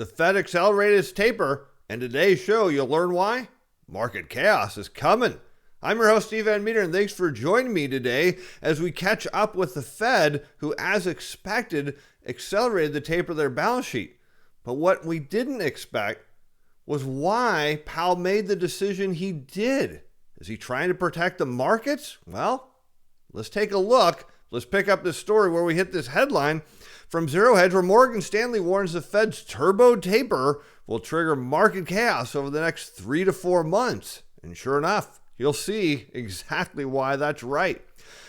The Fed accelerated its taper, and today's show you'll learn why. Market chaos is coming. I'm your host, Steven Van Metre, and thanks for joining me today as we catch up with the Fed, who, as expected, accelerated the taper of their balance sheet. But what we didn't expect was why Powell made the decision he did. Is he trying to protect the markets? Well, let's take a look. Let's pick up this story where we hit this headline from Zero Hedge, where Morgan Stanley warns the Fed's turbo taper will trigger market chaos over the next 3 to 4 months. And sure enough, you'll see exactly why that's right.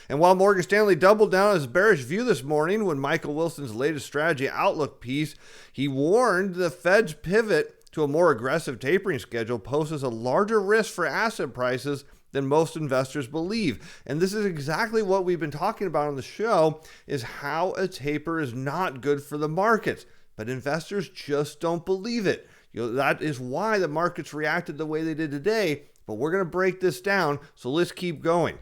And while Morgan Stanley doubled down on his bearish view this morning when Michael Wilson's latest strategy outlook piece, he warned the Fed's pivot to a more aggressive tapering schedule poses a larger risk for asset prices than most investors believe. And this is exactly what we've been talking about on the show, is how a taper is not good for the markets. But investors just don't believe it. That is why the markets reacted the way they did today. But we're going to break this down, so let's keep going.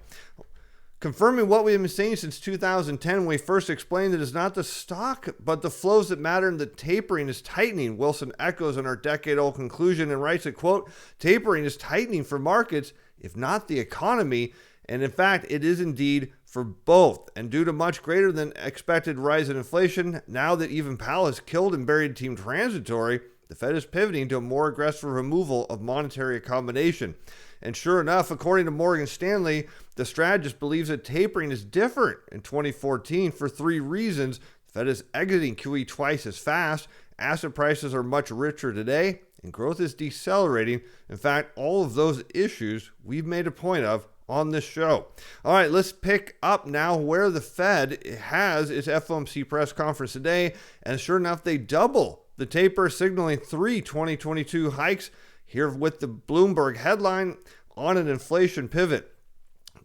Confirming what we've been saying since 2010 when we first explained that it's not the stock, but the flows that matter, and the tapering is tightening. Wilson echoes on our decade-old conclusion and writes that, quote, tapering is tightening for markets, if not the economy. And in fact, it is indeed for both. And due to much greater than expected rise in inflation, now that even Powell has killed and buried team transitory, the Fed is pivoting to a more aggressive removal of monetary accommodation. And sure enough, according to Morgan Stanley, the strategist believes that tapering is different in 2014 for 3 reasons. The Fed is exiting QE twice as fast, asset prices are much richer today, and growth is decelerating. In fact, all of those issues we've made a point of on this show. All right, let's pick up now where the Fed has its FOMC press conference today. And sure enough, they double the taper, signaling 3 2022 hikes. Here with the Bloomberg headline on an inflation pivot.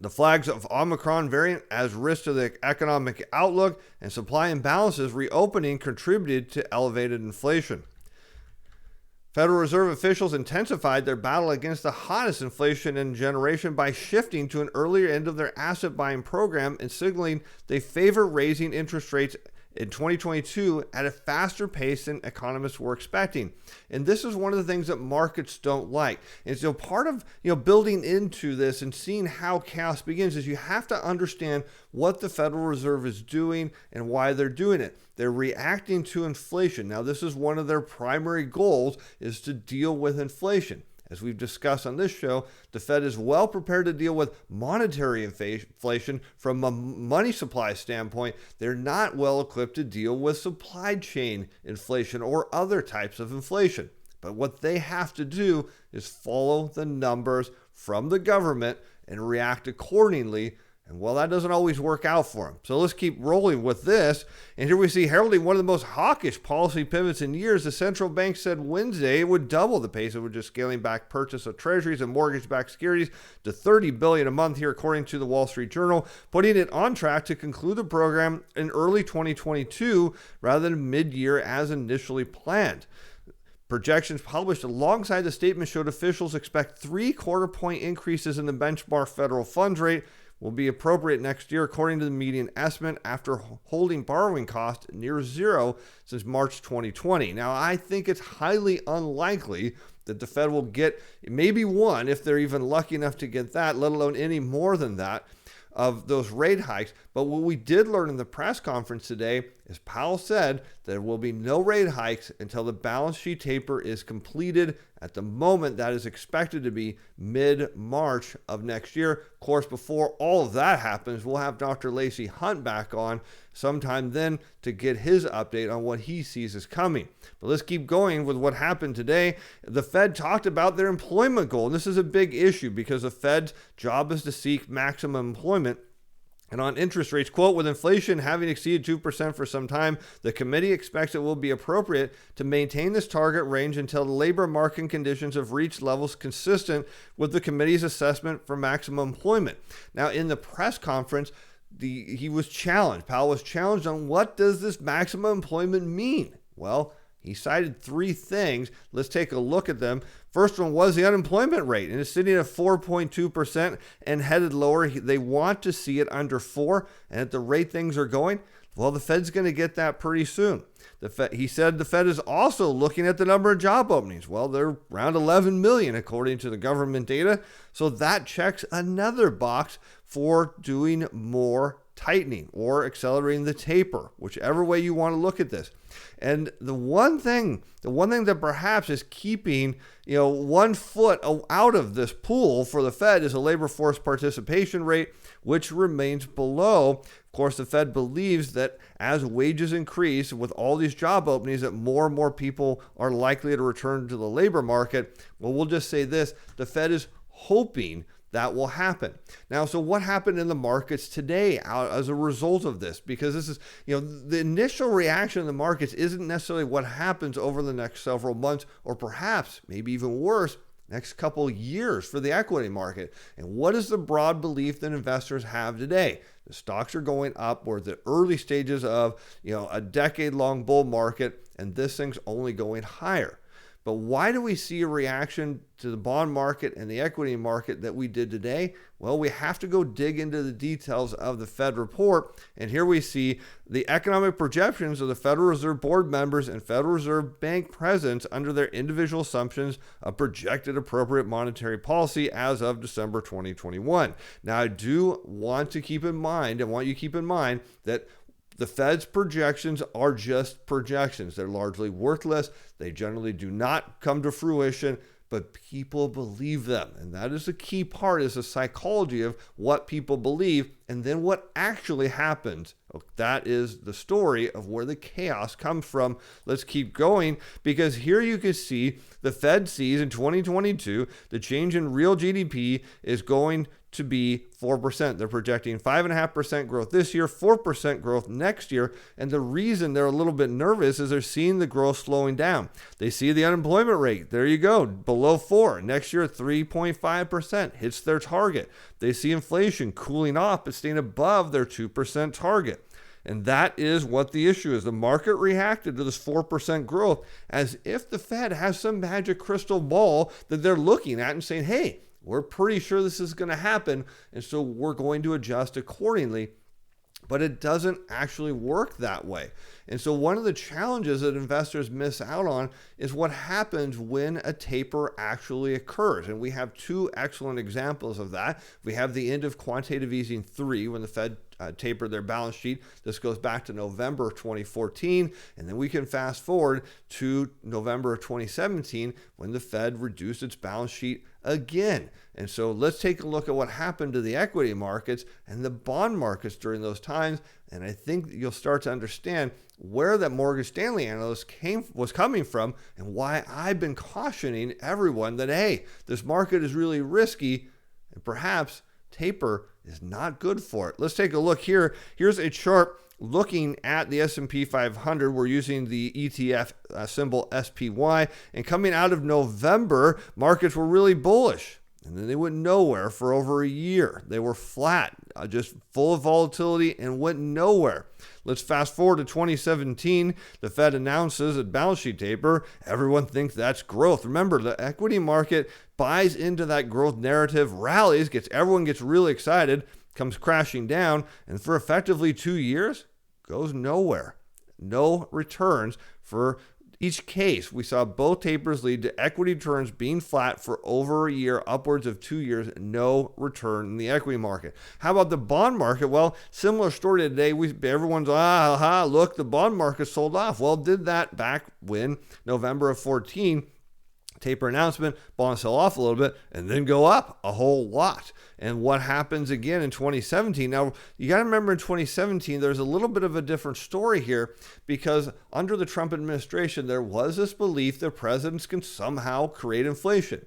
The flags of Omicron variant as risk to the economic outlook and supply imbalances reopening contributed to elevated inflation. Federal Reserve officials intensified their battle against the hottest inflation in a generation by shifting to an earlier end of their asset buying program and signaling they favor raising interest rates in 2022 at a faster pace than economists were expecting. And this is one of the things that markets don't like. And so part of building into this and seeing how chaos begins is you have to understand what the Federal Reserve is doing and why they're doing it. They're reacting to inflation. Now, this is one of their primary goals, is to deal with inflation. As we've discussed on this show, the Fed is well prepared to deal with monetary inflation from a money supply standpoint. They're not well equipped to deal with supply chain inflation or other types of inflation. But what they have to do is follow the numbers from the government and react accordingly. And well, that doesn't always work out for them. So let's keep rolling with this. And here we see heralding one of the most hawkish policy pivots in years. The central bank said Wednesday it would double the pace of just scaling back purchase of treasuries and mortgage-backed securities to $30 billion a month here, according to the Wall Street Journal, putting it on track to conclude the program in early 2022 rather than mid-year as initially planned. Projections published alongside the statement showed officials expect 3/4 point increases in the benchmark federal funds rate will be appropriate next year, according to the median estimate, after holding borrowing costs near zero since March 2020. Now, I think it's highly unlikely that the Fed will get maybe one, if they're even lucky enough to get that, let alone any more than that, of those rate hikes. But what we did learn in the press conference today is Powell said there will be no rate hikes until the balance sheet taper is completed. At the moment, that is expected to be mid-March of next year. Of course, before all of that happens, we'll have Dr. Lacey Hunt back on sometime then to get his update on what he sees is coming. But let's keep going with what happened today. The Fed talked about their employment goal. And this is a big issue because the Fed's job is to seek maximum employment. And on interest rates, quote, with inflation having exceeded 2% for some time, the committee expects it will be appropriate to maintain this target range until the labor market conditions have reached levels consistent with the committee's assessment for maximum employment. Now, in the press conference, he was challenged. Powell was challenged on what does this maximum employment mean? Well, he cited 3 things. Let's take a look at them. First one was the unemployment rate, and it's sitting at 4.2% and headed lower. They want to see it under 4%, and at the rate things are going, Well, the Fed's going to get that pretty soon. He said the Fed is also looking at the number of job openings. Well, they're around 11 million according to the government data. So that checks another box for doing more tightening or accelerating the taper, whichever way you want to look at this. And the one thing that perhaps is keeping, 1 foot out of this pool for the Fed is a labor force participation rate, which remains below. Of course, the Fed believes that as wages increase with all these job openings, that more and more people are likely to return to the labor market. Well, we'll just say this: the Fed is hoping that will happen. Now, so what happened in the markets today as a result of this? Because this is, the initial reaction in the markets isn't necessarily what happens over the next several months, or perhaps maybe even worse, next couple years for the equity market. And what is the broad belief that investors have today? The stocks are going up. We're at the early stages of, a decade-long bull market, and this thing's only going higher. But why do we see a reaction to the bond market and the equity market that we did today? Well, we have to go dig into the details of the Fed report. And here we see the economic projections of the Federal Reserve Board members and Federal Reserve Bank presidents under their individual assumptions of projected appropriate monetary policy as of December 2021. Now, I do want to keep in mind, that the Fed's projections are just projections. They're largely worthless. They generally do not come to fruition, but people believe them. And that is the key part, is the psychology of what people believe and then what actually happens. That is the story of where the chaos comes from. Let's keep going, because here you can see the Fed sees in 2022 the change in real GDP is going to be 4%. They're projecting 5.5% growth this year, 4% growth next year. And the reason they're a little bit nervous is they're seeing the growth slowing down. They see the unemployment rate, there you go, below 4. Next year, 3.5% hits their target. They see inflation cooling off but staying above their 2% target. And that is what the issue is. The market reacted to this 4% growth as if the Fed has some magic crystal ball that they're looking at and saying, hey, we're pretty sure this is going to happen, and so we're going to adjust accordingly. But it doesn't actually work that way. And so one of the challenges that investors miss out on is what happens when a taper actually occurs. And we have two excellent examples of that. We have the end of quantitative easing 3, when the Fed tapered their balance sheet. This goes back to November 2014. And then we can fast forward to November of 2017, when the Fed reduced its balance sheet again. And so let's take a look at what happened to the equity markets and the bond markets during those times. And I think you'll start to understand where that Morgan Stanley analyst was coming from, and why I've been cautioning everyone that, hey, this market is really risky, and perhaps taper is not good for it. Let's take a look here. Here's a chart looking at the S&P 500. We're using the ETF symbol SPY, and coming out of November, markets were really bullish. And then they went nowhere for over a year. They were flat, just full of volatility, and went nowhere. Let's fast forward to 2017. The Fed announces a balance sheet taper. Everyone thinks that's growth. Remember, the equity market buys into that growth narrative, rallies, everyone gets really excited, comes crashing down, and for effectively 2 years, goes nowhere. No returns for each case. We saw both tapers lead to equity returns being flat for over a year, upwards of 2 years, no return in the equity market. How about the bond market? Well, similar story today. Everyone's, look, the bond market sold off. Well, did that back when November of 14, taper announcement, bonds sell off a little bit and then go up a whole lot. And what happens again in 2017? Now, you got to remember in 2017, there's a little bit of a different story here, because under the Trump administration, there was this belief that presidents can somehow create inflation.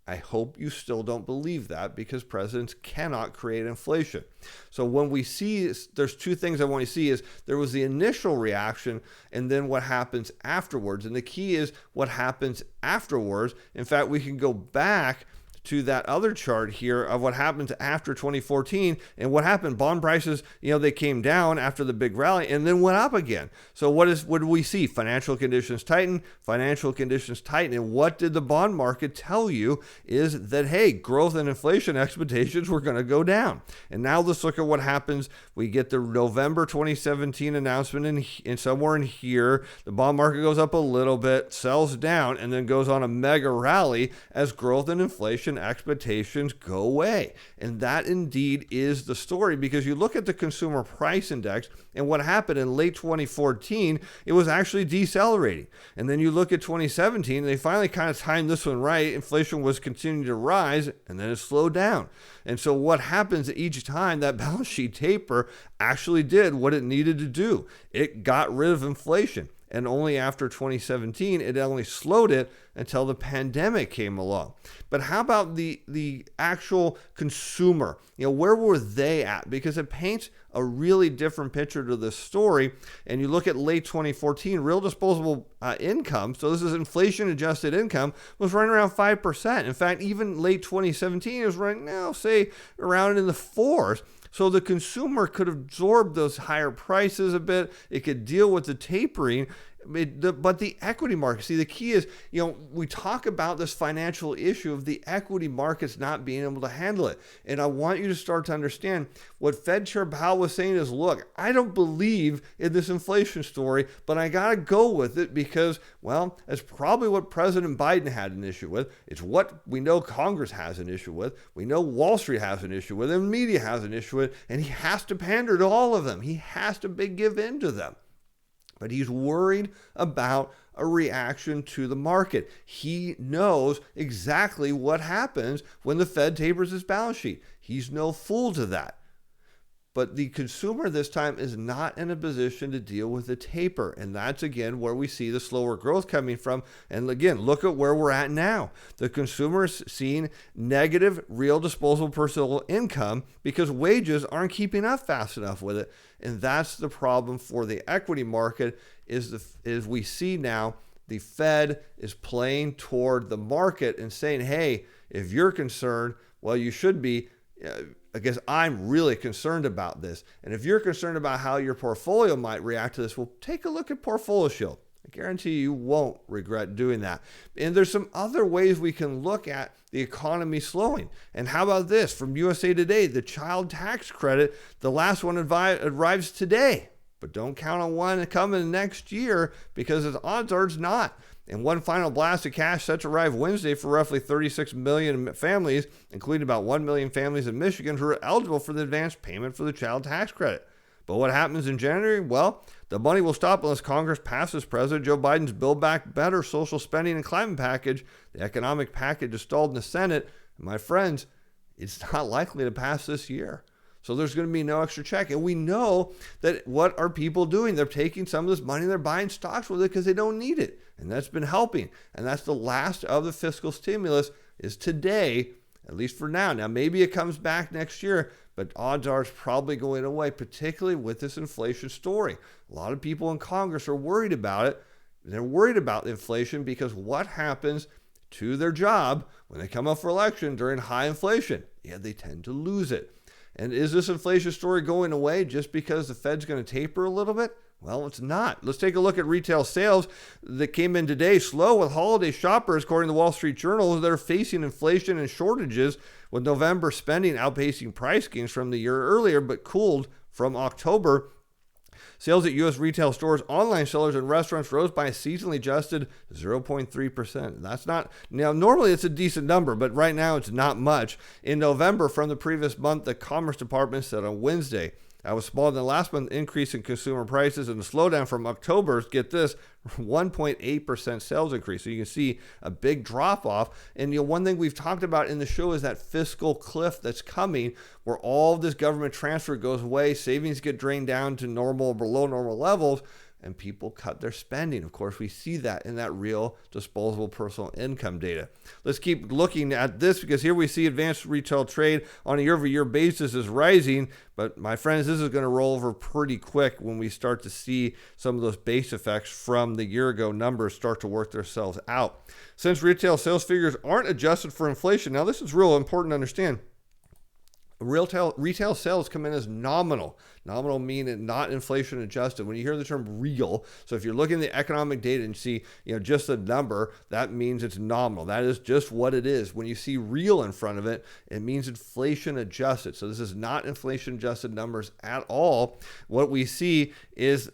I hope you still don't believe that, because presidents cannot create inflation. So when we see, there's two things I want to see is there was the initial reaction and then what happens afterwards. And the key is what happens afterwards. In fact, we can go back to that other chart here of what happened after 2014 and what happened. Bond prices, they came down after the big rally and then went up again. So what do we see? Financial conditions tighten, and what did the bond market tell you is that, hey, growth and inflation expectations were going to go down. And now let's look at what happens. We get the November 2017 announcement in somewhere in here. The bond market goes up a little bit, sells down, and then goes on a mega rally as growth and inflation expectations go away. And that indeed is the story, because you look at the consumer price index and what happened in late 2014, it was actually decelerating. And then you look at 2017, they finally kind of timed this one right. Inflation was continuing to rise, and then it slowed down. And so what happens each time, that balance sheet taper actually did what it needed to do. It got rid of inflation. And only after 2017, it only slowed it until the pandemic came along. But how about the actual consumer? Where were they at? Because it paints a really different picture to this story. And you look at late 2014, real disposable income, so this is inflation-adjusted income, was running around 5%. In fact, even late 2017, it was running, say, around in the 4s. So the consumer could absorb those higher prices a bit. It could deal with the tapering. But the equity market, see, the key is, we talk about this financial issue of the equity markets not being able to handle it. And I want you to start to understand what Fed Chair Powell was saying is, look, I don't believe in this inflation story, but I got to go with it because, well, it's probably what President Biden had an issue with. It's what we know Congress has an issue with. We know Wall Street has an issue with, and media has an issue with, and he has to pander to all of them. He has to give in to them. But he's worried about a reaction to the market. He knows exactly what happens when the Fed tapers its balance sheet. He's no fool to that. But the consumer this time is not in a position to deal with the taper. And that's, again, where we see the slower growth coming from. And again, look at where we're at now. The consumer is seeing negative real disposable personal income because wages aren't keeping up fast enough with it. And that's the problem for the equity market is we see now the Fed is playing toward the market and saying, hey, if you're concerned, well, you should be. I guess I'm really concerned about this. And if you're concerned about how your portfolio might react to this, well, take a look at Portfolio Shield. I guarantee you won't regret doing that. And there's some other ways we can look at the economy slowing. And how about this? From USA Today, the child tax credit, the last one arrives today. But don't count on one coming next year because the odds are it's not. And one final blast of cash set to arrive Wednesday for roughly 36 million families, including about 1 million families in Michigan who are eligible for the advanced payment for the child tax credit. But what happens in January? Well, the money will stop unless Congress passes President Joe Biden's Build Back Better social spending and climate package. The economic package is stalled in the Senate. And my friends, it's not likely to pass this year. So there's going to be no extra check. And we know that what are people doing? They're taking some of this money and they're buying stocks with it because they don't need it. And that's been helping. And that's the last of the fiscal stimulus is today, at least for now. Now, maybe it comes back next year, but odds are it's probably going away, particularly with this inflation story. A lot of people in Congress are worried about it. They're worried about inflation because what happens to their job when they come up for election during high inflation? Yeah, they tend to lose it. And is this inflation story going away just because the Fed's going to taper a little bit? Well, it's not. Let's take a look at retail sales that came in today slow with holiday shoppers, according to the Wall Street Journal, that are facing inflation and shortages, with November spending outpacing price gains from the year earlier, but cooled from October. Sales at U.S. retail stores, online sellers, and restaurants rose by a seasonally adjusted 0.3%. That's not, now normally it's a decent number, but right now it's not much. In November from the previous month, the Commerce Department said on Wednesday, that was smaller than last month's increase in consumer prices, and the slowdown from October's, get this, 1.8% sales increase. So you can see a big drop off. And one thing we've talked about in the show is that fiscal cliff that's coming, where all of this government transfer goes away, savings get drained down to normal or below normal levels, and people cut their spending. Of course, we see that in that real disposable personal income data. Let's keep looking at this, because here we see advanced retail trade on a year-over-year basis is rising. But my friends, this is going to roll over pretty quick when we start to see some of those base effects from the year ago numbers start to work themselves out. Since retail sales figures aren't adjusted for inflation, now this is real important to understand. Retail sales come in as nominal. Nominal meaning not inflation adjusted. When you hear the term real, so if you're looking at the economic data and see, just a number, that means it's nominal. That is just what it is. When you see real in front of it, it means inflation adjusted. So this is not inflation adjusted numbers at all. What we see is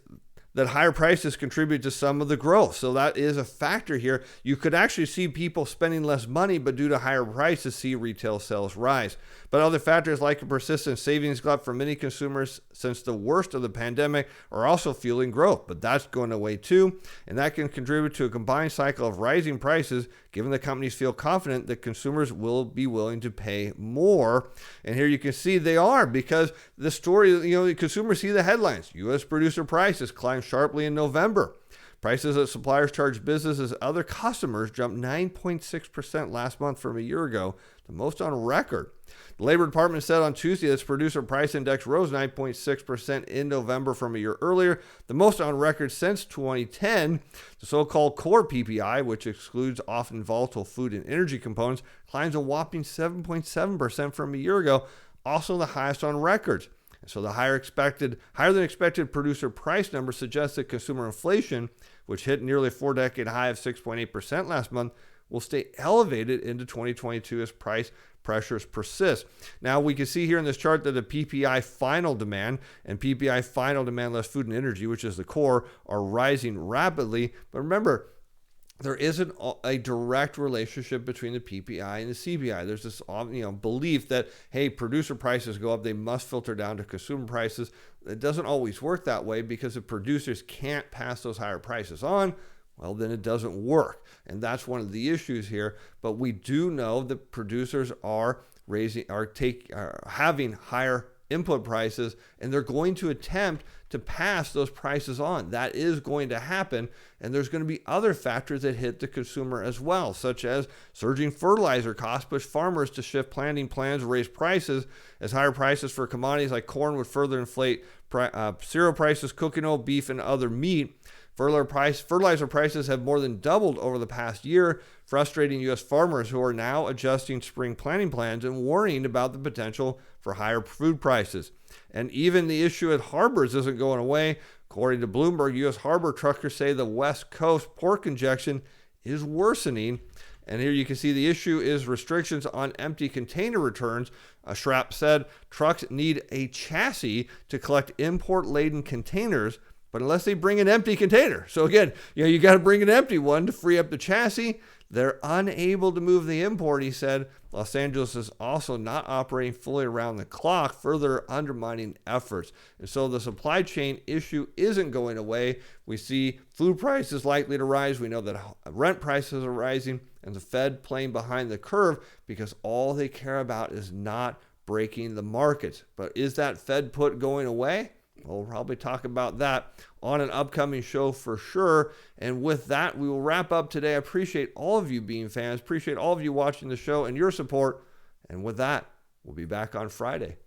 that higher prices contribute to some of the growth. So that is a factor here. You could actually see people spending less money, but due to higher prices, see retail sales rise. But other factors like a persistent savings glut for many consumers since the worst of the pandemic are also fueling growth, but that's going away too. And that can contribute to a combined cycle of rising prices, given that companies feel confident that consumers will be willing to pay more. And here you can see they are, because the story, consumers see the headlines. U.S. producer prices climbed sharply in November. Prices that suppliers charge businesses other customers jumped 9.6% last month from a year ago, the most on record. The Labor Department said on Tuesday that producer price index rose 9.6% in November from a year earlier, the most on record since 2010. The so-called core PPI, which excludes often volatile food and energy components, climbs a whopping 7.7% from a year ago, also the highest on record. So the higher than expected producer price number suggests that consumer inflation, which hit nearly a 4-decade high of 6.8% last month, will stay elevated into 2022 as price pressures persist. Now we can see here in this chart that the PPI final demand and PPI final demand less food and energy, which is the core, are rising rapidly. But remember, there isn't a direct relationship between the PPI and the CPI. There's this belief that, hey, producer prices go up, they must filter down to consumer prices. It doesn't always work that way, because if producers can't pass those higher prices on, well, then it doesn't work. And that's one of the issues here. But we do know that producers are having higher input prices, and they're going to attempt to pass those prices on. That is going to happen, and there's going to be other factors that hit the consumer as well, such as surging fertilizer costs push farmers to shift planting plans, raise prices, as higher prices for commodities like corn would further inflate cereal prices, cooking oil, beef, and other meat. Fertilizer prices have more than doubled over the past year, frustrating U.S. farmers who are now adjusting spring planting plans and worrying about the potential for higher food prices. And even the issue at harbors isn't going away. According to Bloomberg, U.S. harbor truckers say the West Coast port congestion is worsening. And here you can see the issue is restrictions on empty container returns. Schrapp said trucks need a chassis to collect import-laden containers, but unless they bring an empty container. So again, you got to bring an empty one to free up the chassis. They're unable to move the import, he said. Los Angeles is also not operating fully around the clock, further undermining efforts. And so the supply chain issue isn't going away. We see food prices likely to rise. We know that rent prices are rising, and the Fed playing behind the curve because all they care about is not breaking the markets. But is that Fed put going away? We'll probably talk about that on an upcoming show for sure. And with that, we will wrap up today. I appreciate all of you being fans. Appreciate all of you watching the show and your support. And with that, we'll be back on Friday.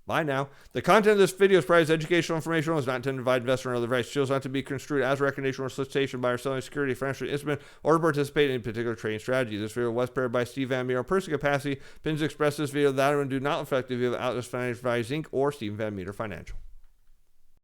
Bye now. The content of this video is provided as educational information, is not intended to provide investment or other advice. It shows not to be construed as recommendation or solicitation by or selling security, financial instrument, or to participate in any particular trading strategy. This video was prepared by Steven Van Metre in personal capacity. Opinions expressed in this video that do not affect the view of Atlas Financial Advisors Inc. or Steven Van Metre Financial.